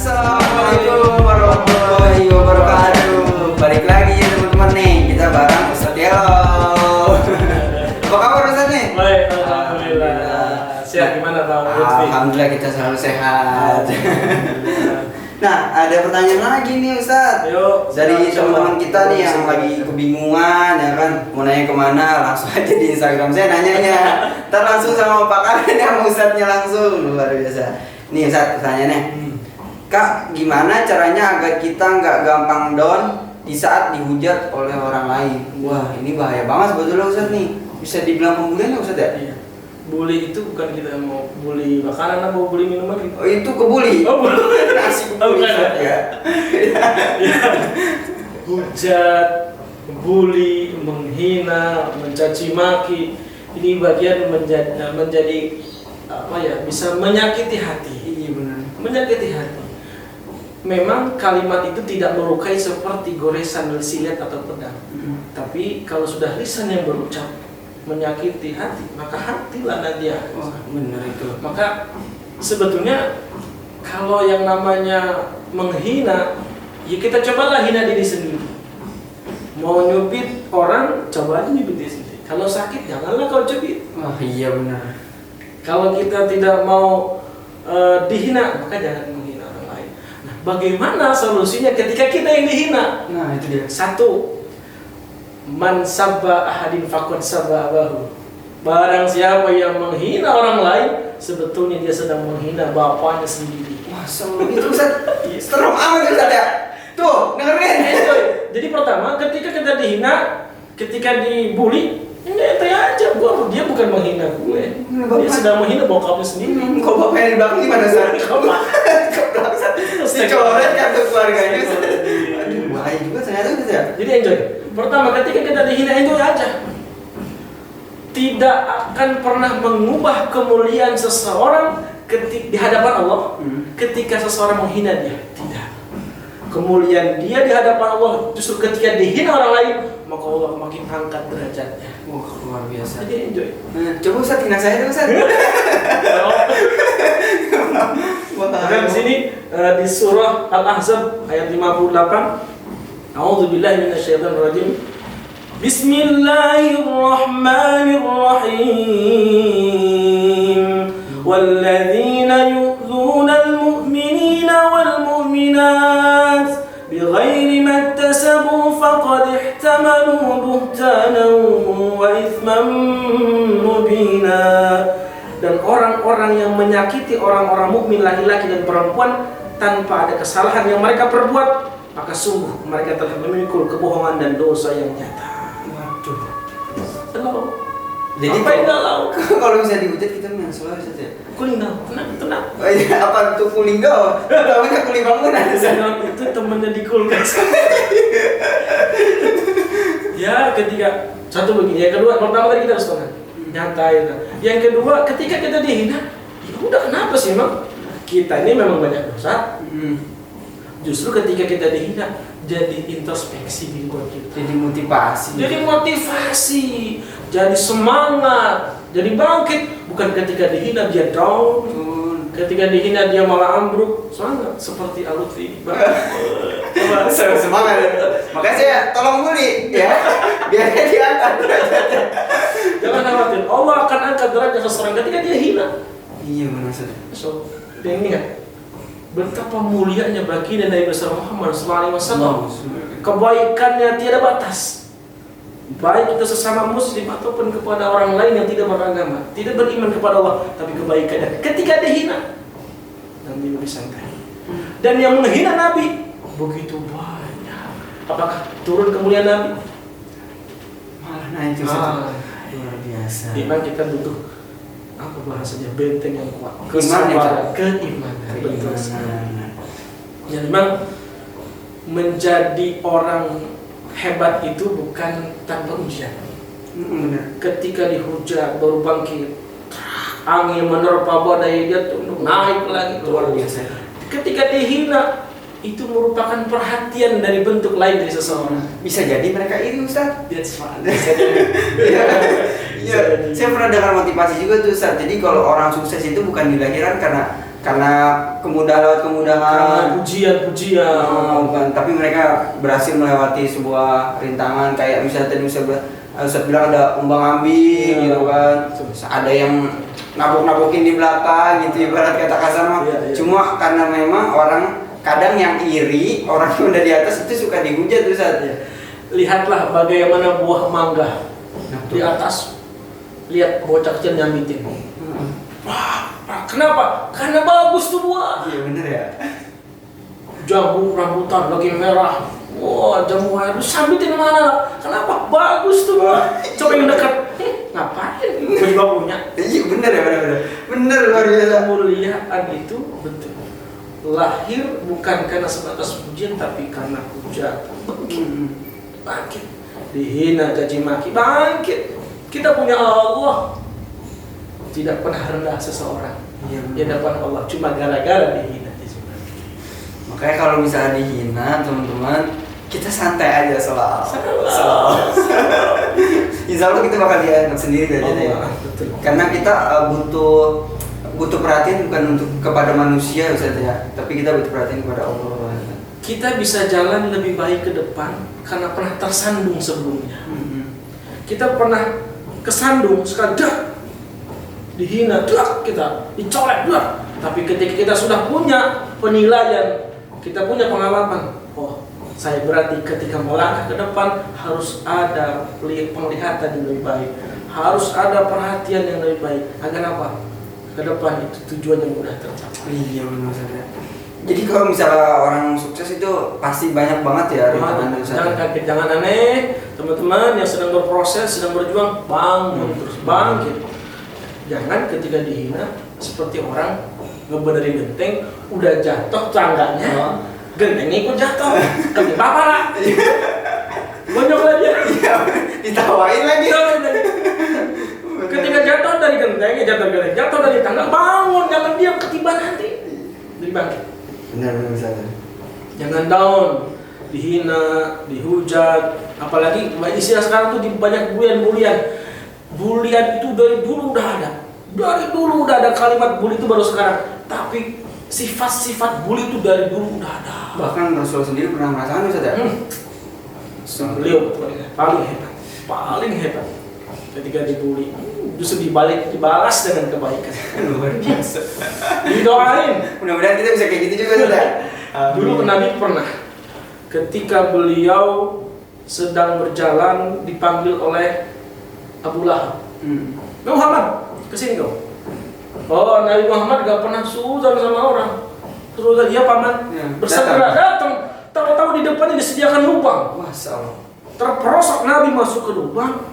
Assalamualaikum warahmatullahi wabarakatuh. Balik lagi ya teman-teman nih, kita bareng Ustadz Yelo. Apa kabar Ustadz nih? Baik, alhamdulillah. Sehat gimana Bang Lutfi? Alhamdulillah kita selalu sehat. Nah, ada pertanyaan lagi nih Ustadz. Yuk, dari teman-teman kita nih yang lagi kebingungan ya kan, mau nanya kemana, langsung aja di Instagram saya nanyanya. Ntar langsung sama Pak Karen sama Ustadznya langsung, luar biasa. Nih Ustadz pertanyaannya, Kak, gimana caranya agar kita nggak gampang down di saat dihujat oleh orang lain? Wah, ini bahaya banget sebetulnya Ustadz nih. Bisa dibilang pembulian nggak Ustadz ya? Iya. Bully itu bukan kita mau bully makanan atau bully minuman gitu. Oh, itu kebuli. Oh, bully. Nasi Oh, kebuli bukan ya. Hujat, bully, menghina, mencaci maki, ini bagian menjadi apa ya? Bisa menyakiti hati. Iya benar. Menyakiti hati. Memang kalimat itu tidak melukai seperti goresan silet atau pedang. Tapi kalau sudah lisan yang berucap menyakiti hati, maka hatilah nanti ya. Wah, benar itu. Maka sebetulnya kalau yang namanya menghina, ya kita cobalah hina diri sendiri. Mau nyubit orang, coba aja nyubit diri sendiri. Kalau sakit, janganlah kau cubit. Wah, iya benar. Kalau kita tidak mau dihina, maka jangan menghina orang lain. Nah, bagaimana solusinya ketika kita yang dihina? Nah, itu dia. Satu, man sabba ahadin faqad sabba abahu. Barang siapa yang menghina orang lain, sebetulnya dia sedang menghina bapaknya sendiri. Wah, itu Ustadz. Serem amat Ustadz ya. Tuh, dengerin. Jadi pertama, ketika kita dihina, ketika dibully, ini ente aja, dia bukan menghina gue. Dia sedang menghina bokapnya sendiri. Kok bapaknya di belakang gimana Ustadz? Keblaksan. Dicoret kartu keluarganya Ustadz. Aduh, bahaya juga ternyata gitu ya. Jadi enjoy. Pertama, ketika kita dihina, enjoy aja. Tidak akan pernah mengubah kemuliaan seseorang di hadapan Allah ketika seseorang menghina dia. Tidak. Kemuliaan dia di hadapan Allah justru ketika dihina orang lain, maka Allah makin angkat derajatnya. Wah, luar biasa. Jadi enjoy. Nah, coba Ustadz hina saya dong Ustadz. Dan di sini di surah Al-Ahzab ayat 58, A'udzubillahi minasyaitonirrajim. Bismillahirrahmanirrahim. Walladzina yu'dzuna al-mu'minina wal-mu'minat bighairi ma iktasabu faqad ihtamalu buhtanan wa ithman mubina. Dan orang-orang yang menyakiti orang-orang mukmin laki-laki dan perempuan tanpa ada kesalahan yang mereka perbuat, maka sungguh mereka telah memikul kebohongan dan dosa yang nyata. Waduh. Tenang. Jadi apa yang galau? kalau bisa dihujat kita memang selalu Ustadz ya. Kuling down, tenang. Oh iya, apa tuh kuling down? Namanya kuling bangunan Ustadz. Itu temennya di kulkas. Ya, ketika satu begini, yang kedua, pertama tadi kita harus tenang, nyantai. Yang kedua, ketika kita dihina, ya udah kenapa sih emang? Kita ini memang banyak dosa. Justru ketika kita dihina, jadi introspeksi di buat kita. Jadi motivasi. Jadi semangat, jadi bangkit. Bukan ketika dihina dia down, ketika dihina dia malah ambruk. Semangat seperti Lutfi. Semangat. Makanya saya tolong bully ya, biar dia diangkat derajatnya. Jangan khawatir, Allah akan angkat derajat seseorang ketika dia hina. Iya benar Ustadz. So, dan ingat betapa mulianya baginda Nabi besar Muhammad SAW. Kebaikannya tiada batas. Baik itu sesama muslim ataupun kepada orang lain yang tidak beragama, tidak beriman kepada Allah, tapi kebaikannya ketika dihina, Nabi lebih santai. Dan yang menghina Nabi begitu banyak. Apakah turun kemuliaan Nabi? Malah naik itu luar biasa. Memang kita butuh apa bahasanya, benteng yang kuat, Keimanan. Betul. Ya memang menjadi orang hebat itu bukan tanpa ujian. Benar. Ketika dihujat baru bangkit, angin menerpa badai dia tunduk naik lagi luar biasa. Ketika dihina itu merupakan perhatian dari bentuk lain dari seseorang. Bisa jadi mereka iri Ustaz. That's fine. Bisa jadi. Iya, saya pernah dengar motivasi juga tuh Ustaz. Jadi kalau orang sukses itu bukan dilahirkan karena karena lewat kemudahan, karena pujian-pujian. bukan, tapi mereka berhasil melewati sebuah rintangan kayak misalnya tadi Ustaz bilang ada umbang-ambing gitu kan. Ada yang nabok-nabokin di belakang gitu ibarat kata kasar mah. Cuma karena memang orang kadang yang iri, orang yang udah di atas itu suka dihujat tuh Ustaz. Lihatlah bagaimana buah mangga di atas. Lihat bocah kecil nyambitin. Wah, kenapa? Karena bagus tuh buah. Iya bener ya. Jambu rambutan lagi merah. Wah, jambu air lu sambitin mana? Kenapa? Bagus tuh buah. Coba yang dekat. Ngapain? Gua juga punya. Iya bener ya, bener luar biasa. Kemuliaan itu betul lahir bukan karena sebatas pujian tapi karena hujat. Bangkit, dihina, caci maki, bangkit. Kita punya Allah, tidak pernah rendah seseorang di hadapan Allah cuma gara-gara dihina. Makanya kalau misalnya dihina teman-teman, kita santai aja selalu. Insya Allah kita bakal dianggap sendiri dari karena kita butuh perhatian bukan untuk kepada manusia Ustaz ya, tapi kita butuh perhatian kepada Allah. Kita bisa jalan lebih baik ke depan karena pernah tersandung sebelumnya. Kita pernah kesandung sekali, dihina, kita dicolek, tapi ketika kita sudah punya penilaian, kita punya pengalaman, oh saya berarti ketika melangkah ke depan harus ada penglihatan yang lebih baik, harus ada perhatian yang lebih baik. Agar apa? Ke depan itu tujuan yang mudah tercapai. Iya benar saja. Jadi kalau misalnya orang sukses itu pasti banyak banget ya rintangan. Jangan kaget, jangan aneh, teman-teman yang sedang berproses, sedang berjuang, bangun terus bangkit. Jangan ketika dihina seperti orang ngebenerin genteng, udah jatuh tangganya, gentengnya ikut jatuh, kaki bapak lah, bonyok lagi, ditawain lagi. Ketika jatuh dari genteng, jatuh dari tangga, bangun, jangan diam ketiban nanti, jadi bangkit. Benar saja. Jangan down, dihina, dihujat, apalagi istilah sekarang tuh banyak bulian. Bulian itu dari dulu udah ada, kalimat bully itu baru sekarang. Tapi sifat-sifat bully itu dari dulu udah ada. Bahkan Rasul sendiri pernah merasakan Ustaz ya. Beliau paling hebat ketika dibully, justru dibalas dengan kebaikan. Luar biasa. Didoain. Mudah-mudahan kita bisa kayak gitu juga Ustaz ya. Dulu Nabi pernah ketika beliau sedang berjalan dipanggil oleh Abu Lahab. Muhammad, kesini kau. Oh, Nabi Muhammad gak pernah suzon sama orang. Terus dia paman bersegera datang. Tahu-tahu di depannya disediakan lubang. Masya Allah. Terperosok Nabi masuk ke lubang.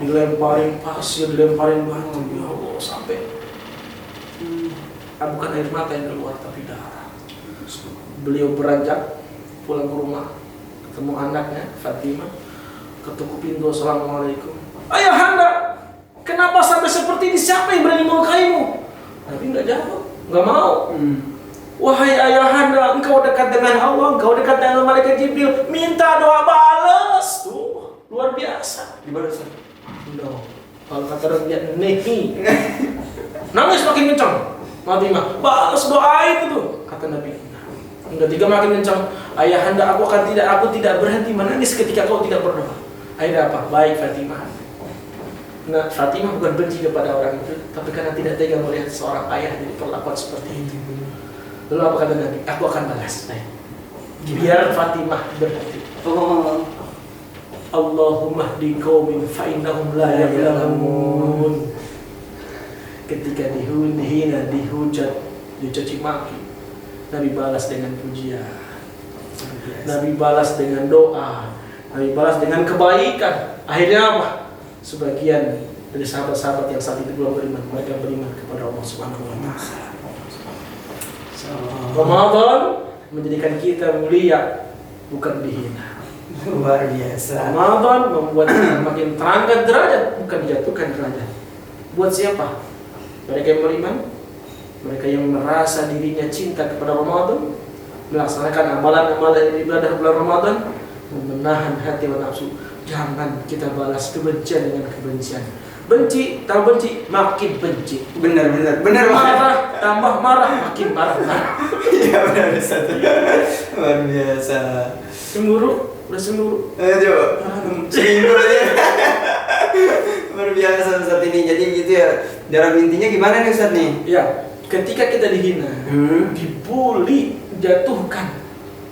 Dilemparin pasir, dilemparin batu. Ya Allah, sampai bukan air mata yang keluar tapi darah. Beliau beranjak pulang ke rumah, ketemu anaknya Fatimah, ketuk pintu, assalamualaikum. Ayahanda, kenapa sampai seperti ini? Siapa yang berani melukaimu? Nabi nggak jawab, nggak mau. Wahai ayahanda, engkau dekat dengan Allah, engkau dekat dengan malaikat Jibril, minta doa balas. Tuh, luar biasa. Dibalas. No. Kalau kata orang dia nehi, nangis makin kencang. Fatimah, balas doain itu, kata Nabi. Ketiga makin kencang, ayahanda, aku tidak berhenti menangis ketika kau tidak berdoa. Akhirnya apa? Baik Fatimah. Nah, Fatimah bukan benci kepada orang itu, tapi karena tidak tega melihat seorang ayah diperlakukan seperti itu. Lalu apa kata Nabi? Aku akan balas. Biar Fatimah berhenti. Allahumma hdi qaumin fa innahum la ya'lamun. Ketika dihina, dihujat, dicaci maki, Nabi balas dengan pujian. Nabi balas dengan doa. Nabi balas dengan kebaikan. Akhirnya apa? Sebagian dari sahabat-sahabat yang saat itu belum beriman, mereka beriman kepada Allah Subhanahu wa taala. Ramadan menjadikan kita mulia, bukan dihina. Luar biasa. Ramadan membuat kita makin terangkat derajat, bukan dijatuhkan derajat. Buat siapa? Mereka yang beriman, mereka yang merasa dirinya cinta kepada Ramadan, melaksanakan amalan-amalan ibadah bulan Ramadan, menahan hati dan nafsu. Jangan kita balas kebencian dengan kebencian, benci, tambah benci, makin benci. Bener banget. Marah, tambah marah, makin marah. Iya benar Ustaz. Luar biasa. Cemburu, udah cemburu. Aduh, seminggu aja. Luar biasa Ustaz ini. Jadi gitu ya. Dalam intinya gimana nih Ustaz nih? Ya, ketika kita dihina, dibully, jatuhkan,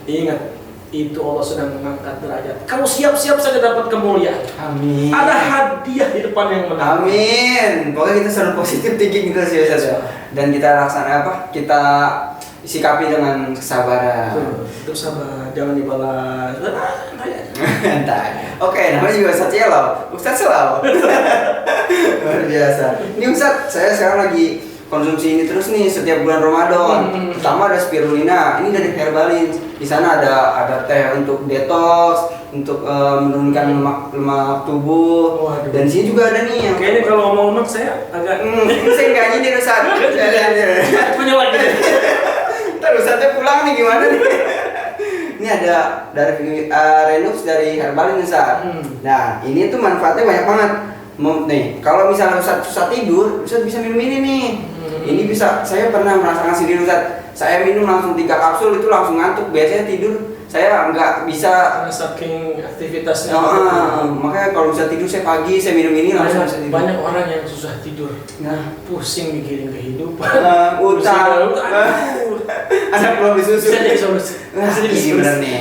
ingat itu Allah sedang mengangkat derajat. Kamu siap-siap saja dapat kemuliaan. Amin. Ada hadiah di depan yang menang. Amin. Pokoknya kita selalu positif thinking terus ya Ustaz. Dan kita laksanakan apa? Kita sikapi dengan kesabaran. Untuk sabar, jangan dibalas. Entah. Oke, namanya juga Ustaz Yelo. Ustaz selalu. Luar biasa. Ini Ustaz, saya sekarang lagi konsumsi ini terus nih setiap bulan Ramadan. Pertama ada spirulina, ini dari Herbalin. Di sana ada teh untuk detox, untuk menurunkan lemak tubuh. Waduh. Dan di sini juga ada nih yang Kayaknya kalau ngomong lemak saya agak ini saya nggak nyindir Ustaz. punya lagi. Ntar Ustaznya pulang nih gimana nih? Ini ada dari Renux dari Herbalin Ustaz. Nah, ini tuh manfaatnya banyak banget. Nih, kalau misalnya Ustaz susah tidur, Ustaz bisa minum ini nih. Ini bisa, saya pernah merasakan sendiri Ustaz. Saya minum langsung 3 kapsul itu langsung ngantuk. Biasanya tidur saya nggak bisa. Karena saking aktivitasnya. Makanya kalau bisa tidur saya pagi, saya minum ini langsung bisa tidur. Banyak orang yang susah tidur. Nah, Pusing mikirin kehidupan. utang. Anak belum disusu. Bisa jadi solusi. Nah, Bisa jadi ini solusi. bener nih.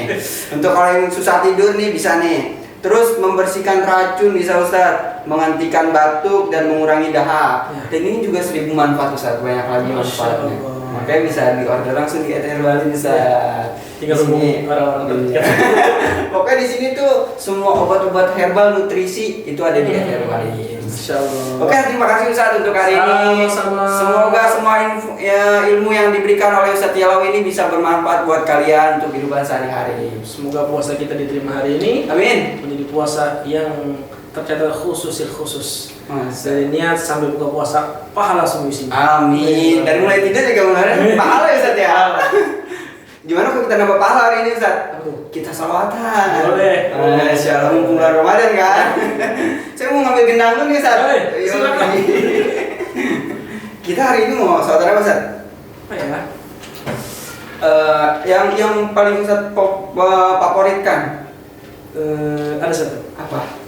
Untuk kalau yang susah tidur nih bisa nih. Terus membersihkan racun bisa Ustaz, menghentikan batuk dan mengurangi dahak. Ya. Dan ini juga 1000 manfaat Ustaz, banyak lagi Masya manfaatnya. Allah. Makanya bisa di order langsung di Herbalin Ustaz. Tinggal Di sini. hubungi orang-orang Iya. Pokoknya di sini tuh semua obat-obat herbal nutrisi itu ada di Herbalin. Insya Allah. Oke, terima kasih Ustaz untuk hari ini. Sama-sama. Semoga semua ilmu yang diberikan oleh Ustaz Yalawi ini bisa bermanfaat buat kalian untuk kehidupan sehari-hari. Semoga puasa kita diterima hari ini Amin. menjadi puasa yang tercatat khusus. Dari niat sambil buka puasa, pahala semua isinya. Amin. Dan mulai tidur juga mulai pahala ya Ustaz ya. Gimana kalau kita nambah pahala hari ini Ustaz? Kita salawatan. Boleh. Masya Allah, mumpung bulan Ramadan kan. Saya mau ngambil gendang dulu nih Ustaz. Boleh, Yuk. silakan. Kita hari ini mau salawatan apa Ustaz? Apa ya? Yang paling Ustaz favoritkan. Ada satu. Apa?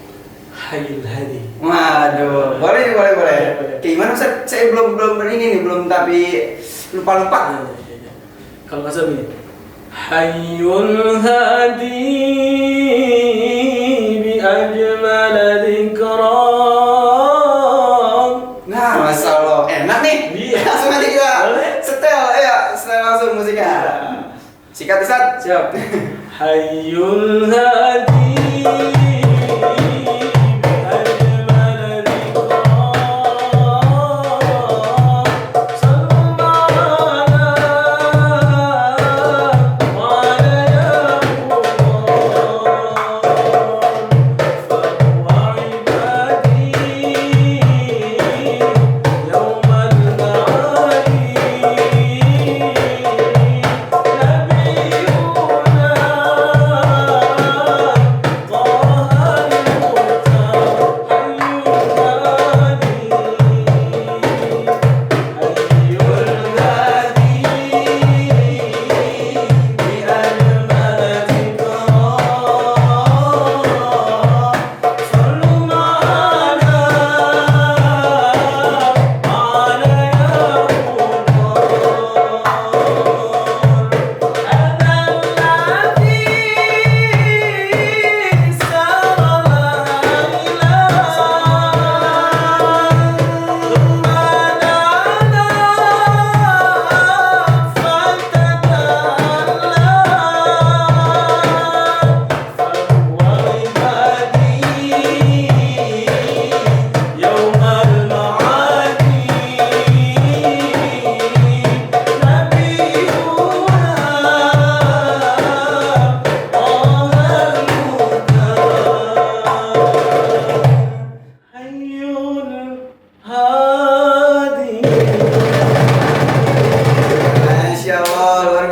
Hayyul Hadi. Waduh, boleh. Boleh. Gimana Ustaz? Saya belum ini nih, belum tapi lupa. Kalau nggak salah begini. Hayyul Hadi bi ajmal dzikran. Nah, Masya Allah, enak nih. Iya. Langsung aja kita Boleh. setel, langsung musiknya. Sikat Ustaz. Siap. Hayyul Hadi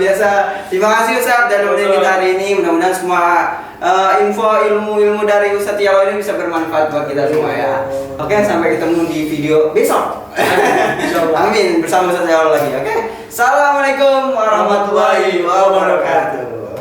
biasa. Terima kasih Ustaz dan nemenin kita hari ini. Mudah-mudahan semua info ilmu dari Ustaz Yalo ini bisa bermanfaat buat kita semua ya. Oke, sampai ketemu di video besok. Amin, bersama Ustaz Yalo lagi. Oke. Assalamualaikum warahmatullahi wabarakatuh.